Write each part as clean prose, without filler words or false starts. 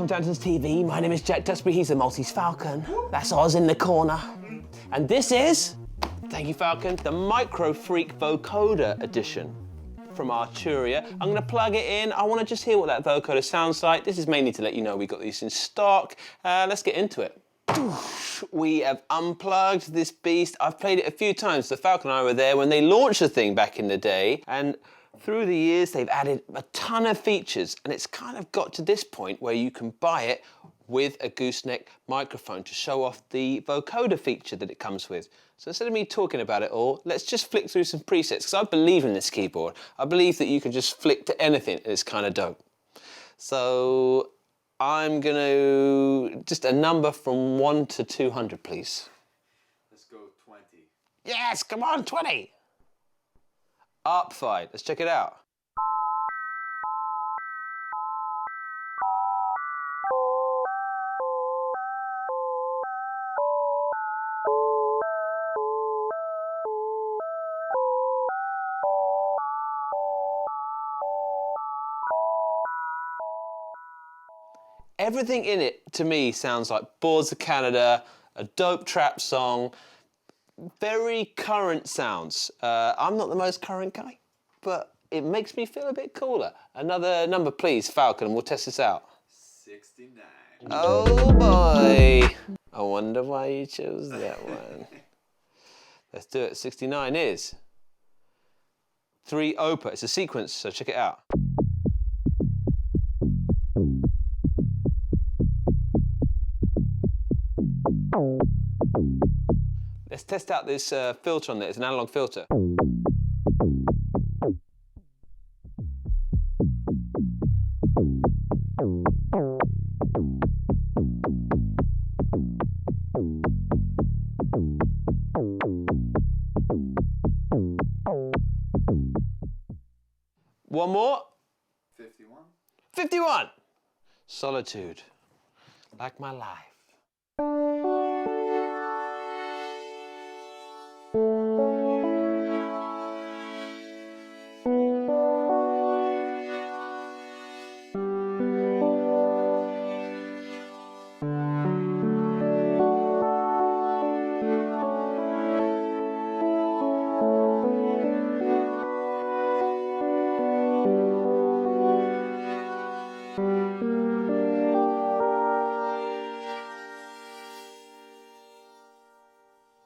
welcome to Andertons TV. My name is Jack Duxbury, he's the Maltese Falcon. That's Oz in the corner. And this is, thank you Falcon, the Microfreak Vocoder edition from Arturia. I'm gonna plug it in. I wanna just hear what that vocoder sounds like. This is mainly to let you know we got these in stock. Let's get into it. We have unplugged this beast. I've played it a few times. The Falcon and I were there when they launched the thing back in the day, and through the years they've added a ton of features, and it's kind of got to this point where you can buy it with a gooseneck microphone to show off the vocoder feature that it comes with. So instead of me talking about it all, let's just flick through some presets, because I believe in this keyboard. I believe that you can just flick to anything and it's kind of dope. So I'm gonna, just a number from 1 to 200, please. Let's go 20. Yes, come on, 20. Up 5, let's check it out. Everything in it, to me, sounds like Boards of Canada, a dope trap song, very current sounds. I'm not the most current guy, but it makes me feel a bit cooler. Another number, please, Falcon, and we'll test this out. 69. Oh boy! I wonder why you chose that one. Let's do it. 69 is 3 Opa. It's a sequence, so check it out. Let's test out this filter on there. It's an analog filter. One more. 51. 51. Solitude. Like my life.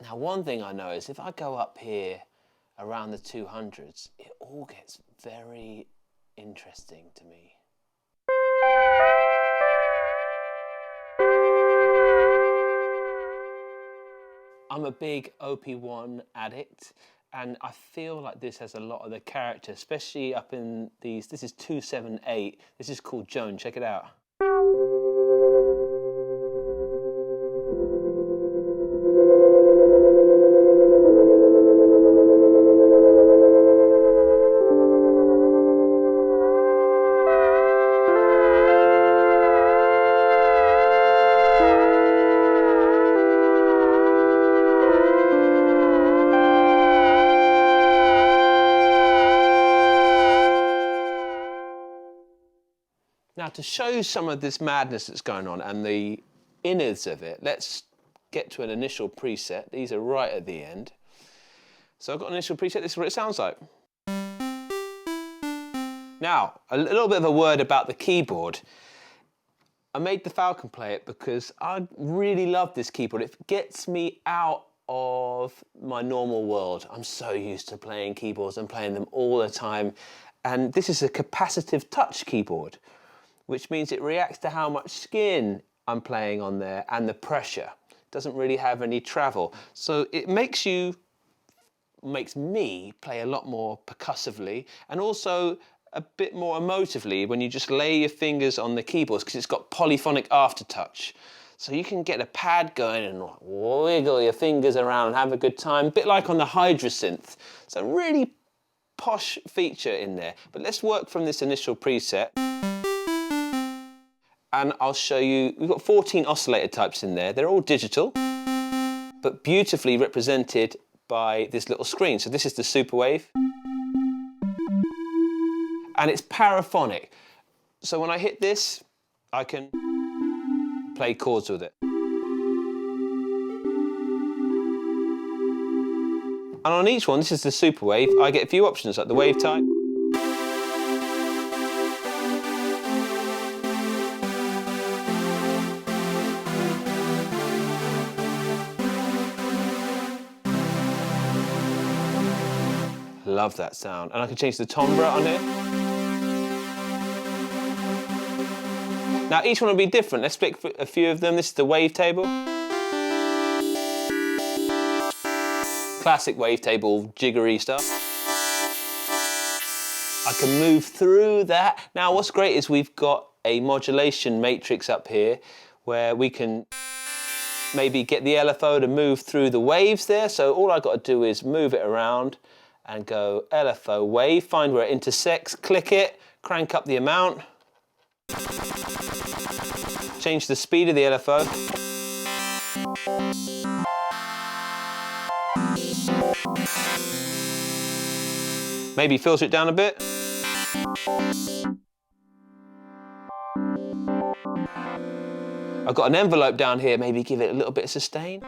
Now, one thing I know is if I go up here around the 200s, it all gets very interesting to me. I'm a big OP1 addict, and I feel like this has a lot of the character, especially up in these. This is 278. This is called Joan. Check it out. Now, to show you some of this madness that's going on and the innards of it, let's get to an initial preset. These are right at the end. So I've got an initial preset. This is what it sounds like. Now, a little bit of a word about the keyboard. I made the Falcon play it because I really love this keyboard. It gets me out of my normal world. I'm so used to playing keyboards and playing them all the time. And this is a capacitive touch keyboard, which means it reacts to how much skin I'm playing on there and the pressure. It doesn't really have any travel. So it makes me play a lot more percussively and also a bit more emotively when you just lay your fingers on the keyboards, because it's got polyphonic aftertouch. So you can get a pad going and wiggle your fingers around and have a good time, a bit like on the Hydra synth. It's a really posh feature in there. But let's work from this initial preset. And I'll show you, we've got 14 oscillator types in there. They're all digital, but beautifully represented by this little screen. So this is the Superwave. And it's paraphonic. So when I hit this, I can play chords with it. And on each one, this is the super wave, I get a few options like the wave type. Love that sound. And I can change the timbre on here. Now each one will be different. Let's pick a few of them. This is the wave table. Classic wave table, jiggery stuff. I can move through that. Now what's great is we've got a modulation matrix up here where we can maybe get the LFO to move through the waves there. So all I've got to do is move it around and go LFO wave, find where it intersects, click it, crank up the amount, change the speed of the LFO. Maybe filter it down a bit. I've got an envelope down here, maybe give it a little bit of sustain.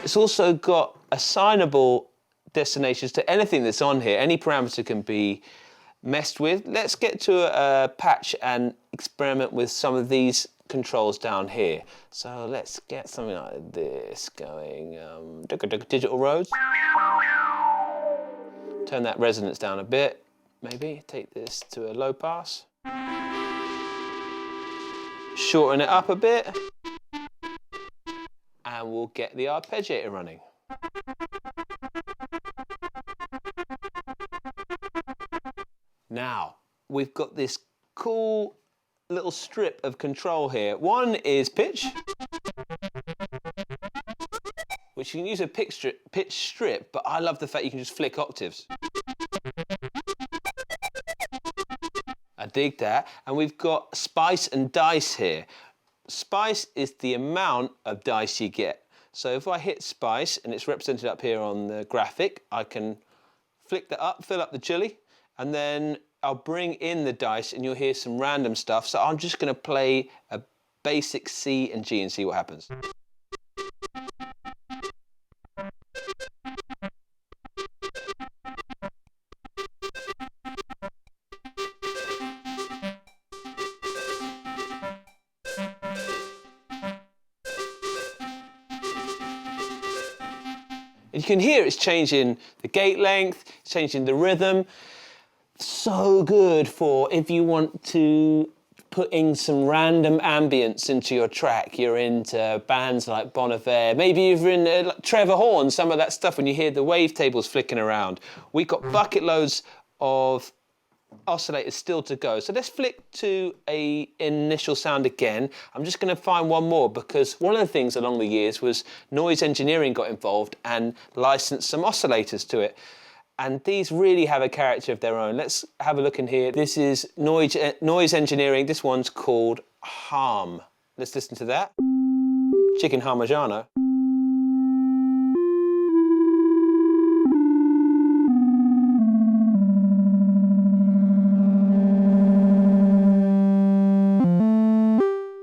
It's also got assignable destinations to anything that's on here. Any parameter can be messed with. Let's get to a patch and experiment with some of these controls down here. So let's get something like this going. Digital roads. Turn that resonance down a bit. Maybe take this to a low pass. Shorten it up a bit. And we'll get the arpeggiator running. Now, we've got this cool little strip of control here. One is pitch, which you can use a pitch strip, but I love the fact you can just flick octaves. I dig that. And we've got spice and dice here. Spice is the amount of dice you get. So if I hit spice, and it's represented up here on the graphic, I can flick that up, fill up the chili, and then I'll bring in the dice and you'll hear some random stuff. So I'm just going to play a basic C and G and see what happens. And you can hear it's changing the gate length, it's changing the rhythm. So good for if you want to put in some random ambience into your track. You're into bands like Bon Iver, maybe you're in like Trevor Horn, some of that stuff when you hear the wave tables flicking around. We've got bucket loads of oscillators still to go. So let's flick to an initial sound again. I'm just going to find one more because one of the things along the years was noise engineering got involved and licensed some oscillators to it. And these really have a character of their own. Let's have a look in here. This is noise engineering. This one's called Harm. Let's listen to that. Chicken Parmigiano.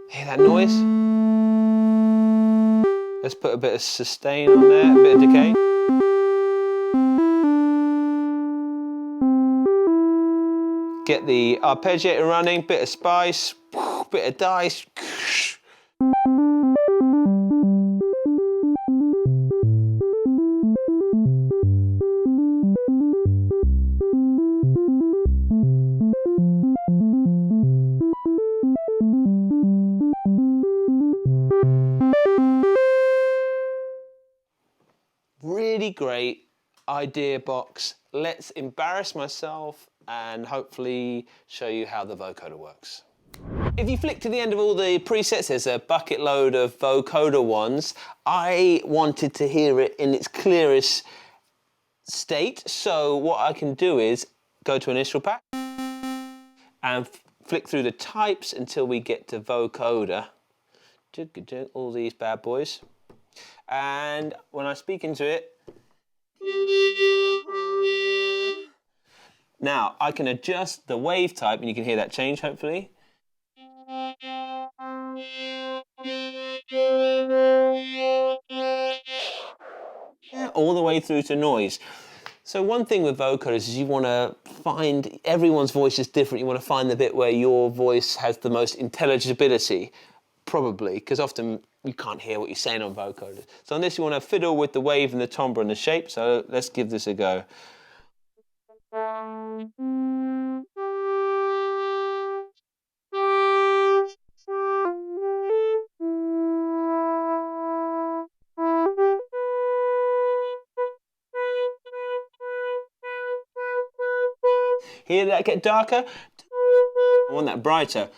Hear that noise? Let's put a bit of sustain on there, a bit of decay. Get the arpeggiator running, bit of spice, bit of dice. Really great idea box. Let's embarrass myself and hopefully show you how the vocoder works. If you flick to the end of all the presets, there's a bucket load of vocoder ones. I wanted to hear it in its clearest state, so what I can do is go to initial pack and flick through the types until we get to vocoder. All these bad boys. And when I speak into it, now I can adjust the wave type, and you can hear that change hopefully. Yeah, all the way through to noise. So one thing with vocoders is you want to find, everyone's voice is different, you want to find the bit where your voice has the most intelligibility, probably, because often you can't hear what you're saying on vocoders. So on this you want to fiddle with the wave and the timbre and the shape, so let's give this a go. Hear that get darker? I want that brighter.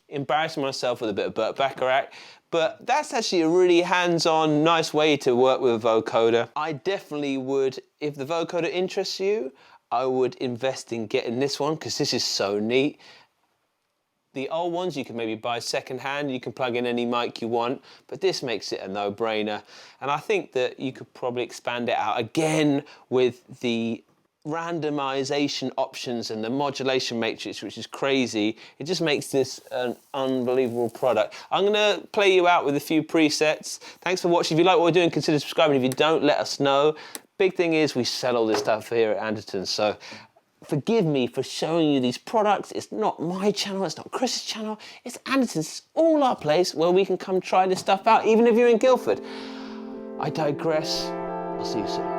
Embarrassing myself with a bit of Burt Bacharach, but that's actually a really hands-on, nice way to work with a vocoder. I definitely would, if the vocoder interests you, I would invest in getting this one because this is so neat. The old ones you can maybe buy second-hand, you can plug in any mic you want, but this makes it a no-brainer. And I think that you could probably expand it out again with the randomization options and the modulation matrix, which is crazy. It just makes this an unbelievable product. I'm gonna play you out with a few presets. Thanks for watching. If you like what we're doing, consider subscribing. If you don't, let us know. Big thing is we sell all this stuff here at Andertons, so forgive me for showing you these products. It's not my channel, it's not Chris's channel, it's Andertons. It's all our place where we can come try this stuff out, even if you're in Guildford. I digress. I'll see you soon.